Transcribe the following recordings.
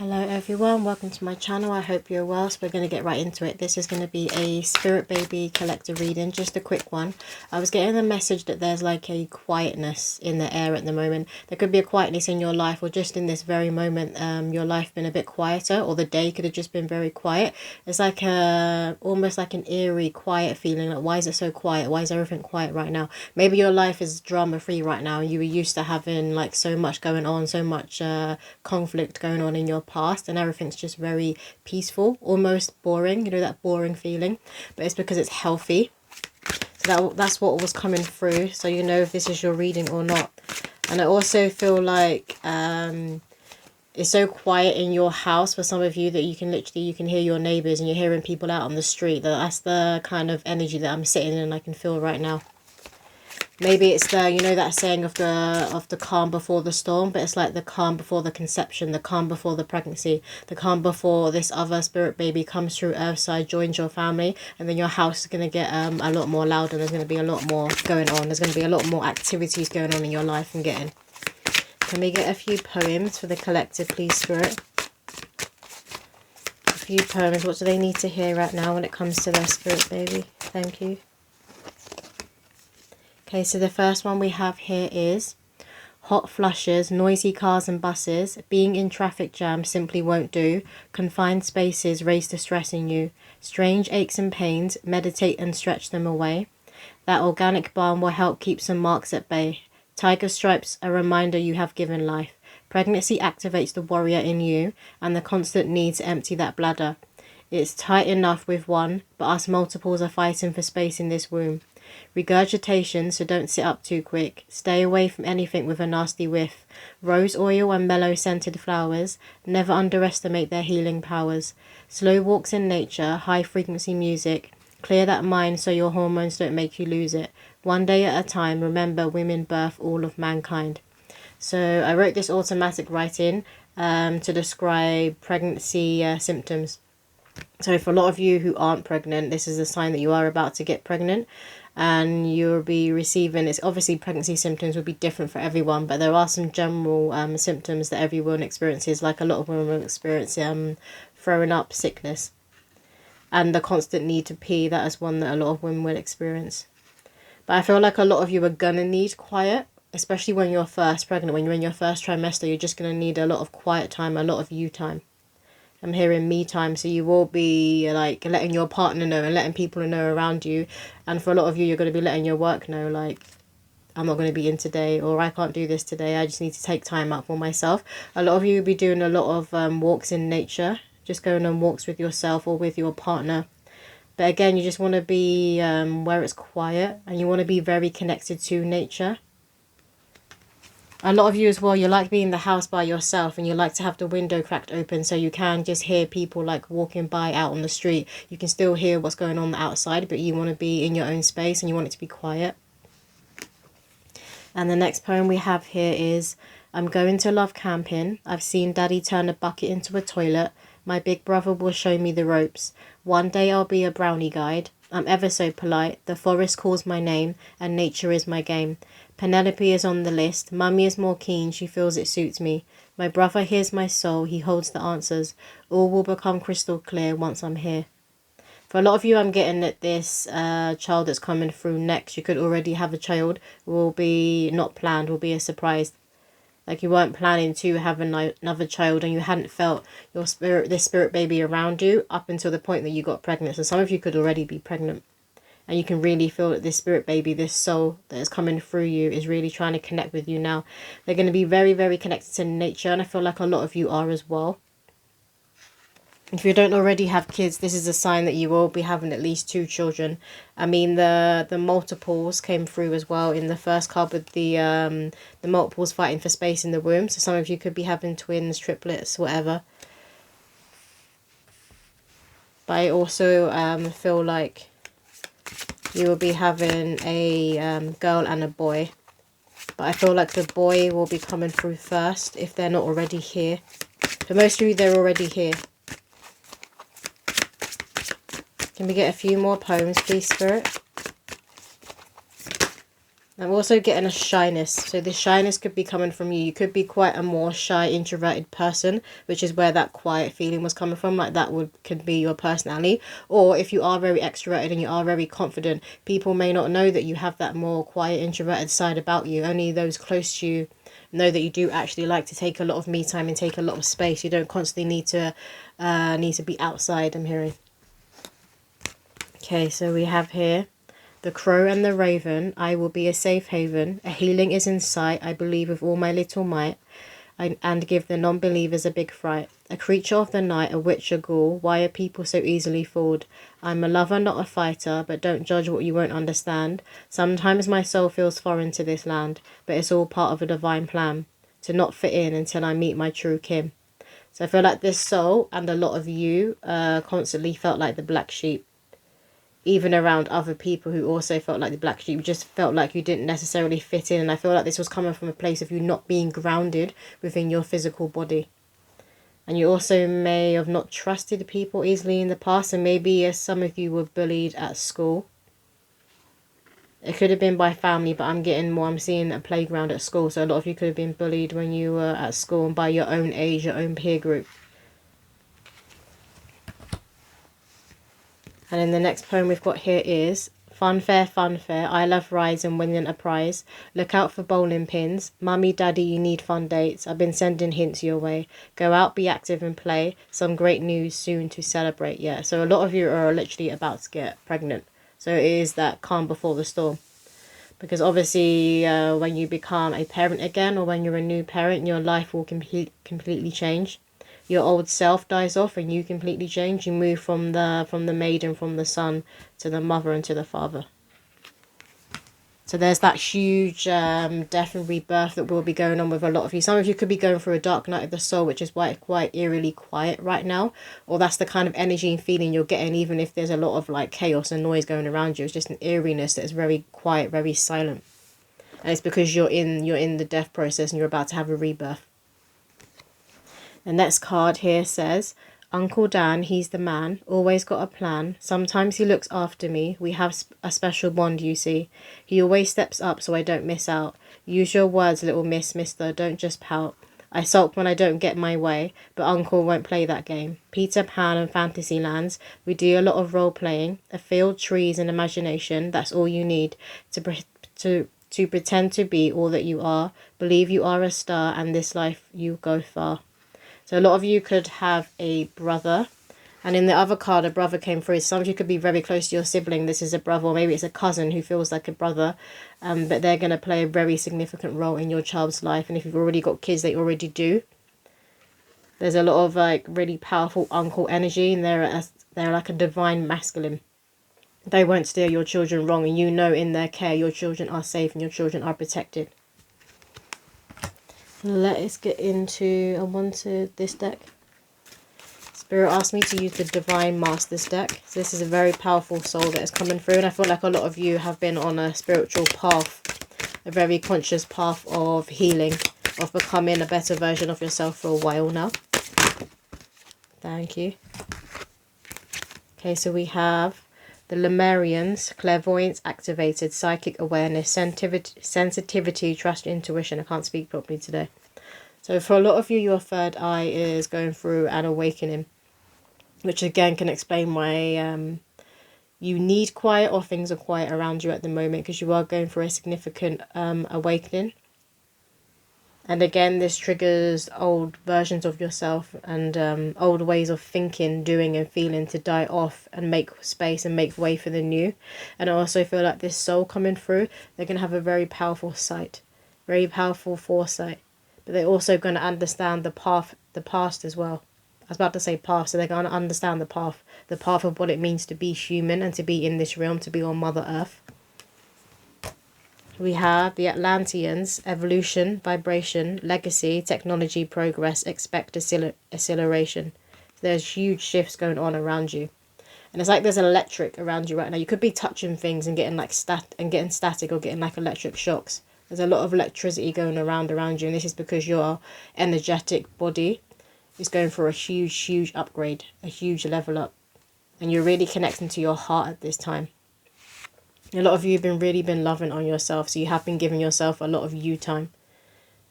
Hello everyone, welcome to my channel. I hope you're well. So we're going to get right into it. This is going to be a spirit baby collective reading, just a quick one. I was getting a message that there's like a quietness in the air at the moment. There could be a quietness in your life, or just in this very moment your life been a bit quieter, or the day could have just been very quiet. It's like almost like an eerie quiet feeling, like why is it so quiet, why is everything quiet right now? Maybe your life is drama free right now. You were used to having like so much going on, so much conflict going on in your past, and everything's just very peaceful, almost boring, you know, that boring feeling, but it's because it's healthy. So that's what was coming through, so you know if this is your reading or not. And I also feel like it's so quiet in your house for some of you that you can hear your neighbors and you're hearing people out on the street. That's the kind of energy that I'm sitting in and I can feel right now. Maybe it's the, you know, that saying of the calm before the storm, but it's like the calm before the conception, the calm before the pregnancy, the calm before this other spirit baby comes through Earthside, joins your family, and then your house is going to get a lot more loud, and there's going to be a lot more going on. There's going to be a lot more activities going on in your life and getting. Can we get a few poems for the collective, please, Spirit? A few poems. What do they need to hear right now when it comes to their spirit baby? Thank you. Okay, so the first one we have here is hot flushes, noisy cars and buses, being in traffic jams simply won't do, confined spaces raise the stress in you, strange aches and pains, meditate and stretch them away. That organic balm will help keep some marks at bay. Tiger stripes, a reminder you have given life. Pregnancy activates the warrior in you, and the constant need to empty that bladder. It's tight enough with one, but us multiples are fighting for space in this womb. Regurgitation, so don't sit up too quick. Stay away from anything with a nasty whiff. Rose oil and mellow scented flowers. Never underestimate their healing powers. Slow walks in nature, high frequency music. Clear that mind so your hormones don't make you lose it. One day at a time, remember women birth all of mankind. So I wrote this automatic writing to describe pregnancy symptoms. So for a lot of you who aren't pregnant, this is a sign that you are about to get pregnant, and you'll be receiving, it's obviously pregnancy symptoms will be different for everyone, but there are some general symptoms that everyone experiences. Like a lot of women will experience throwing up, sickness, and the constant need to pee. That is one that a lot of women will experience. But I feel like a lot of you are gonna need quiet, especially when you're first pregnant. When you're in your first trimester, you're just gonna need a lot of quiet time, a lot of you time. I'm hearing me time, so you will be like letting your partner know and letting people know around you. And for a lot of you, you're going to be letting your work know, like, I'm not going to be in today, or I can't do this today, I just need to take time out for myself. A lot of you will be doing a lot of walks in nature, just going on walks with yourself or with your partner. But again, you just want to be where it's quiet, and you want to be very connected to nature. A lot of you as well, you like being in the house by yourself, and you like to have the window cracked open so you can just hear people like walking by out on the street. You can still hear what's going on outside, but you want to be in your own space and you want it to be quiet. And the next poem we have here is, I'm going to love camping. I've seen Daddy turn a bucket into a toilet. My big brother will show me the ropes. One day I'll be a brownie guide. I'm ever so polite. The forest calls my name, and nature is my game. Penelope is on the list. Mummy is more keen. She feels it suits me. My brother hears my soul. He holds the answers. All will become crystal clear once I'm here. For a lot of you, I'm getting that this child that's coming through next, you could already have a child, will be not planned, will be a surprise. Like you weren't planning to have another child, and you hadn't felt this spirit baby around you up until the point that you got pregnant. So some of you could already be pregnant. And you can really feel that this spirit baby, this soul that is coming through you, is really trying to connect with you now. They're going to be very, very connected to nature. And I feel like a lot of you are as well. If you don't already have kids, this is a sign that you will be having at least 2 children. I mean, the multiples came through as well in the first card with the multiples fighting for space in the womb. So some of you could be having twins, triplets, whatever. But I also feel like you will be having a girl and a boy. But I feel like the boy will be coming through first if they're not already here. For most of you, they're already here. Can we get a few more poems, please, Spirit? I'm also getting a shyness. So this shyness could be coming from you. You could be quite a more shy, introverted person, which is where that quiet feeling was coming from. Like that could be your personality. Or if you are very extroverted and you are very confident, people may not know that you have that more quiet, introverted side about you. Only those close to you know that you do actually like to take a lot of me time and take a lot of space. You don't constantly need to be outside, I'm hearing. Okay, so we have here the crow and the raven. I will be a safe haven. A healing is in sight. I believe with all my little might. And give the non-believers a big fright. A creature of the night, a witch, a ghoul. Why are people so easily fooled? I'm a lover, not a fighter, but don't judge what you won't understand. Sometimes my soul feels foreign to this land, but it's all part of a divine plan to not fit in until I meet my true kin. So I feel like this soul and a lot of you constantly felt like the black sheep. Even around other people who also felt like the black sheep, you just felt like you didn't necessarily fit in. And I feel like this was coming from a place of you not being grounded within your physical body. And you also may have not trusted people easily in the past, and maybe some of you were bullied at school. It could have been by family, but I'm seeing a playground at school. So a lot of you could have been bullied when you were at school and by your own age, your own peer group. And in the next poem we've got here is Funfair, funfair, I love rides and winning a prize. Look out for bowling pins. Mummy, daddy, you need fun dates. I've been sending hints your way. Go out, be active and play. Some great news soon to celebrate. Yeah, so a lot of you are literally about to get pregnant. So it is that calm before the storm. Because obviously when you become a parent again, or when you're a new parent, your life will completely change. Your old self dies off and you completely change. You move from the maiden, from the son, to the mother and to the father. So there's that huge death and rebirth that will be going on with a lot of you. Some of you could be going through a dark night of the soul, which is why it's quite eerily quiet right now. Or that's the kind of energy and feeling you're getting, even if there's a lot of like chaos and noise going around you. It's just an eeriness that is very quiet, very silent. And it's because you're in the death process and you're about to have a rebirth. The next card here says, Uncle Dan, he's the man, always got a plan. Sometimes he looks after me. We have a special bond, you see. He always steps up so I don't miss out. Use your words, little mister, don't just pout. I sulk when I don't get my way, but Uncle won't play that game. Peter Pan and fantasy lands, we do a lot of role playing. A field, trees and imagination, that's all you need to pretend to be all that you are. Believe you are a star and this life you go far. So a lot of you could have a brother. And in the other card, a brother came through. Some of you could be very close to your sibling. This is a brother, or maybe it's a cousin who feels like a brother. But they're going to play a very significant role in your child's life. And if you've already got kids, they already do. There's a lot of like really powerful uncle energy. And they're like a divine masculine. They won't steer your children wrong. And you know in their care, your children are safe and your children are protected. Let us get into, I wanted this deck. Spirit asked me to use the Divine Masters deck. So this is a very powerful soul that is coming through. And I feel like a lot of you have been on a spiritual path. A very conscious path of healing. Of becoming a better version of yourself for a while now. Thank you. Okay, so we have the Lemurians, clairvoyance activated, psychic awareness, sensitivity, trust, intuition. I can't speak properly today. So for a lot of you, your third eye is going through an awakening, which again can explain why you need quiet or things are quiet around you at the moment, because you are going through a significant awakening. And again, this triggers old versions of yourself and old ways of thinking, doing and feeling to die off and make space and make way for the new. And I also feel like this soul coming through, they're going to have a very powerful sight, very powerful foresight. But they're also going to understand the past as well. I was about to say path, so they're going to understand the path of what it means to be human and to be in this realm, to be on Mother Earth. We have the Atlanteans, evolution, vibration, legacy, technology, progress, expect acceleration. So there's huge shifts going on around you. And it's like there's electric around you right now. You could be touching things and getting like static or getting like electric shocks. There's a lot of electricity going around you, and this is because your energetic body is going for a huge upgrade, a huge level up. And you're really connecting to your heart at this time. A lot of you have really been loving on yourself, so you have been giving yourself a lot of you time.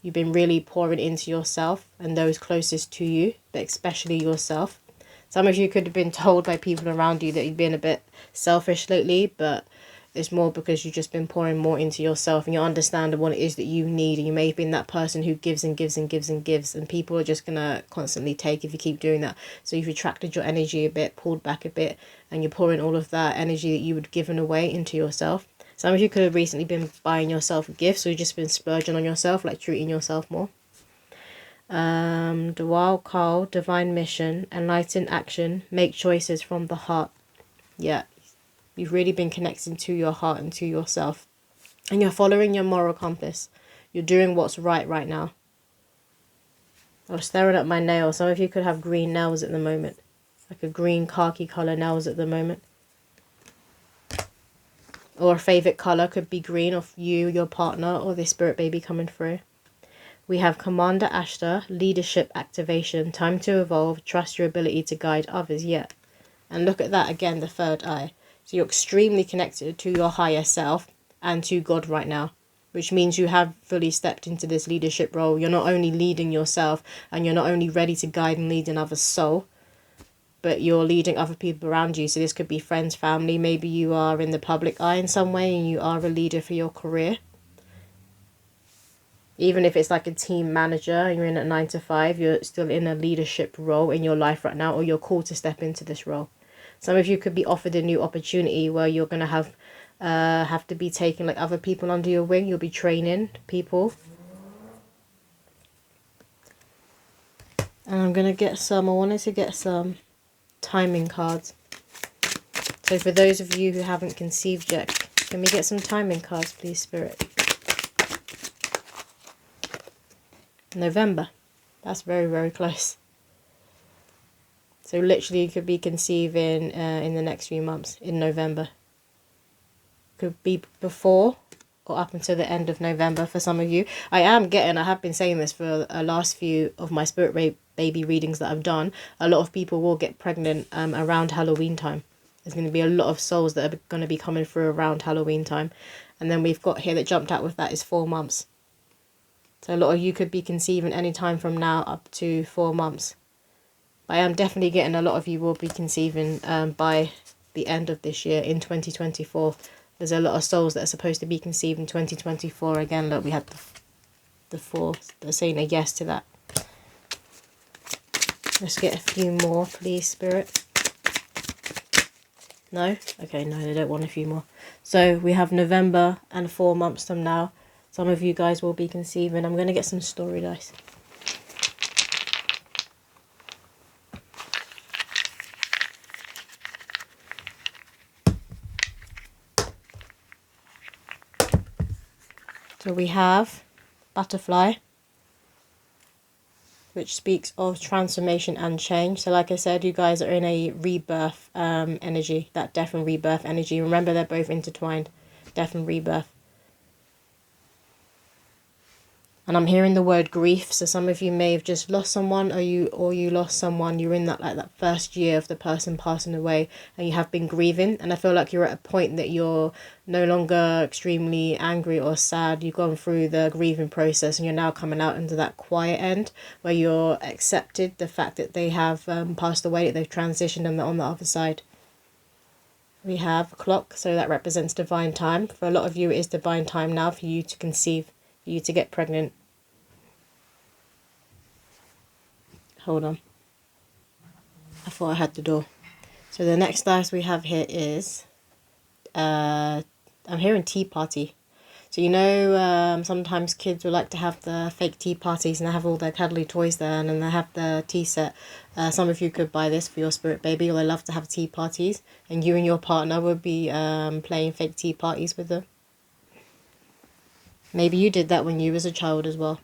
You've been really pouring into yourself and those closest to you, but especially yourself. Some of you could have been told by people around you that you've been a bit selfish lately, but it's more because you've just been pouring more into yourself and you understand what it is that you need. And you may have been that person who gives and gives and gives and gives, and people are just going to constantly take if you keep doing that. So you've retracted your energy a bit, pulled back a bit, and you're pouring all of that energy that you would given away into yourself. Some of you could have recently been buying yourself gifts, or you've just been splurging on yourself, like treating yourself more. The wild call, divine mission, enlightened action, make choices from the heart. Yeah, you've really been connecting to your heart and to yourself. And you're following your moral compass. You're doing what's right now. I was staring at my nails. Some of you could have green nails at the moment. Like a green khaki colour nails at the moment. Or a favourite colour could be green of you, your partner, or this spirit baby coming through. We have Commander Ashtar, leadership activation, time to evolve, trust your ability to guide others. Yeah. And look at that again, the third eye. So you're extremely connected to your higher self and to God right now, which means you have fully stepped into this leadership role. You're not only leading yourself and you're not only ready to guide and lead another soul, but you're leading other people around you. So this could be friends, family. Maybe you are in the public eye in some way and you are a leader for your career. Even if it's like a team manager and you're in a 9 to 5, you're still in a leadership role in your life right now, or you're called to step into this role. Some of you could be offered a new opportunity where you're going to have to be taking like other people under your wing. You'll be training people. And I wanted to get some timing cards. So for those of you who haven't conceived yet, can we get some timing cards, please, Spirit? November. That's very, very close. So literally you could be conceiving in the next few months, in November. Could be before or up until the end of November for some of you. I have been saying this for the last few of my spirit baby readings that I've done. A lot of people will get pregnant around Halloween time. There's going to be a lot of souls that are going to be coming through around Halloween time. And then we've got here that jumped out with that is 4 months. So a lot of you could be conceiving any time from now up to 4 months. But I am definitely getting a lot of you will be conceiving by the end of this year in 2024. There's a lot of souls that are supposed to be conceived in 2024. Again, look, we had the 4. They're saying a yes to that. Let's get a few more, please, Spirit. No? Okay, no, they don't want a few more. So we have November and 4 months from now. Some of you guys will be conceiving. I'm going to get some story dice. So we have butterfly, which speaks of transformation and change. So like I said, you guys are in a rebirth energy, that death and rebirth energy. Remember, they're both intertwined, death and rebirth. And I'm hearing the word grief. So some of you may have just lost someone, or you lost someone. You're in that first year of the person passing away, and you have been grieving. And I feel like you're at a point that you're no longer extremely angry or sad. You've gone through the grieving process, and you're now coming out into that quiet end where you're accepted the fact that they have passed away, that they've transitioned, and they're on the other side. We have clock, so that represents divine time. For a lot of you, it is divine time now for you to conceive, for you to get pregnant. Hold on. I thought I had the door. So the next dice we have here is, I'm hearing tea party. So sometimes kids would like to have the fake tea parties and they have all their cuddly toys there and then they have the tea set. Some of you could buy this for your spirit baby, or they love to have tea parties. And you and your partner would be playing fake tea parties with them. Maybe you did that when you was a child as well.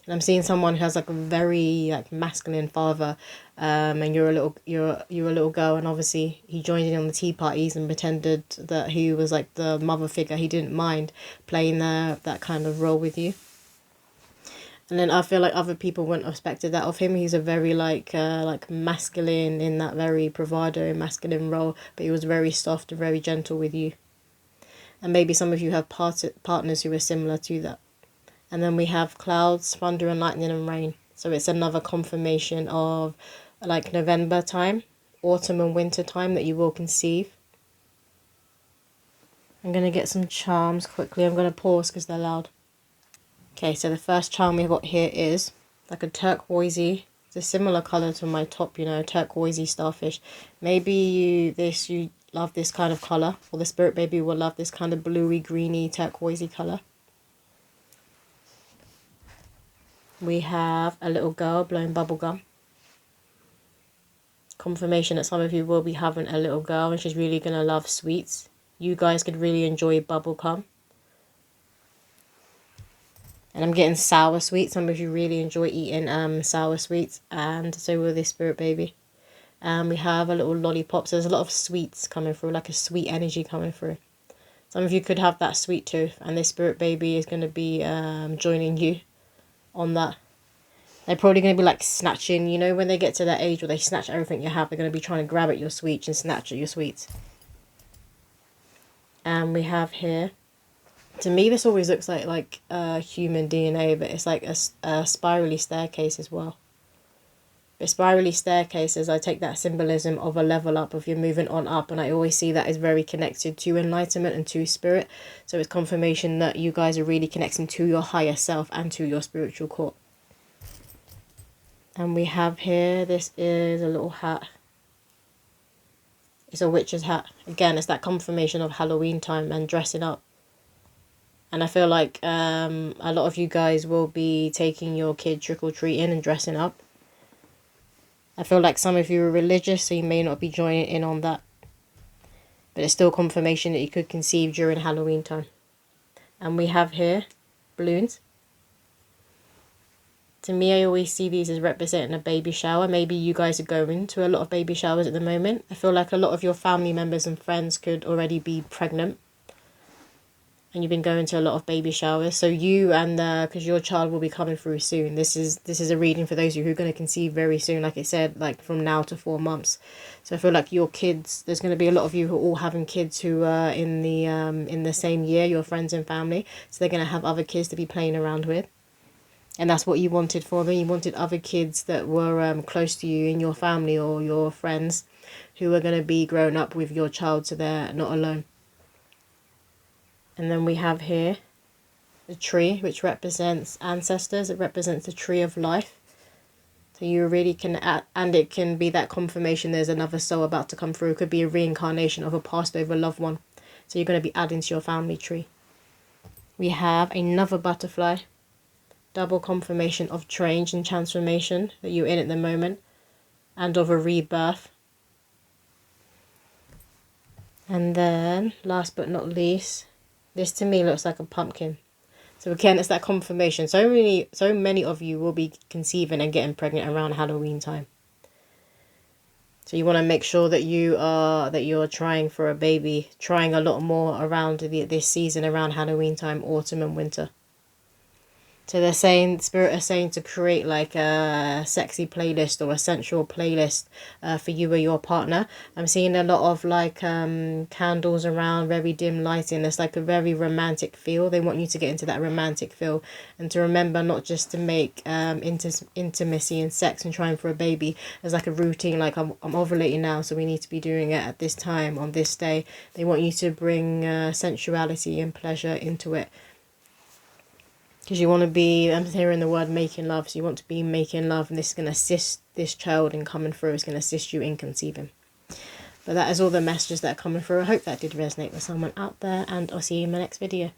And I'm seeing someone who has like a very masculine father, and you're a little girl, and obviously he joined in on the tea parties and pretended that he was like the mother figure. He didn't mind playing that kind of role with you. And then I feel like other people wouldn't have expected that of him. He's a very like masculine, in that very bravado masculine role, but he was very soft and very gentle with you. And maybe some of you have partners who are similar to that. And then we have clouds, thunder and lightning and rain. So it's another confirmation of like November time, autumn and winter time that you will conceive. I'm going to get some charms quickly. I'm going to pause because they're loud. Okay, so the first charm we've got here is like a turquoisey. It's a similar colour to my top, you know, turquoisey starfish. Maybe you love this kind of colour, or the spirit baby will love this kind of bluey, greeny, turquoisey colour. We have a little girl blowing bubble gum. Confirmation that some of you will be having a little girl and she's really going to love sweets. You guys could really enjoy bubble gum. And I'm getting sour sweets. Some of you really enjoy eating sour sweets. And so will this spirit baby. And we have a little lollipop. So there's a lot of sweets coming through. Like a sweet energy coming through. Some of you could have that sweet tooth. And this spirit baby is going to be joining you on that. They're probably going to be like snatching. You know when they get to that age where they snatch everything you have. They're going to be trying to grab at your sweets and snatch at your sweets. And we have here. To me, this always looks like human DNA, but it's like a spirally staircase as well. But spirally staircases, I take that symbolism of a level up, of you're moving on up, and I always see that as very connected to enlightenment and to spirit. So it's confirmation that you guys are really connecting to your higher self and to your spiritual core. And we have here, this is a little hat. It's a witch's hat. Again, it's that confirmation of Halloween time and dressing up. And I feel like a lot of you guys will be taking your kid trick-or-treating and dressing up. I feel like some of you are religious, so you may not be joining in on that. But it's still confirmation that you could conceive during Halloween time. And we have here balloons. To me, I always see these as representing a baby shower. Maybe you guys are going to a lot of baby showers at the moment. I feel like a lot of your family members and friends could already be pregnant. And you've been going to a lot of baby showers. So you and because your child will be coming through soon. This is a reading for those of you who are going to conceive very soon. Like I said, like from now to 4 months. So I feel like your kids, there's going to be a lot of you who are all having kids who are in the same year, your friends and family. So they're going to have other kids to be playing around with. And that's what you wanted for them. You wanted other kids that were close to you in your family or your friends who are going to be growing up with your child, so they're not alone. And then we have here the tree, which represents ancestors. It represents the tree of life. So you really can, and it can be that confirmation there's another soul about to come through. It could be a reincarnation of a passed over loved one. So you're going to be adding to your family tree. We have another butterfly. Double confirmation of change and transformation that you're in at the moment. And of a rebirth. And then, last but not least, this to me looks like a pumpkin. So again, it's that confirmation. So many of you will be conceiving and getting pregnant around Halloween time. So you want to make sure that you're trying for a baby, trying a lot more around this season, around Halloween time, autumn and winter. So they're saying, Spirit are saying to create like a sexy playlist or a sensual playlist for you or your partner. I'm seeing a lot of like candles around, very dim lighting. It's like a very romantic feel. They want you to get into that romantic feel and to remember not just to make intimacy and sex and trying for a baby as like a routine. Like I'm ovulating now, so we need to be doing it at this time on this day. They want you to bring sensuality and pleasure into it. Because you want to be, I'm hearing the word making love, so you want to be making love, and this is going to assist this child in coming through. It's going to assist you in conceiving. But that is all the messages that are coming through. I hope that did resonate with someone out there, and I'll see you in my next video.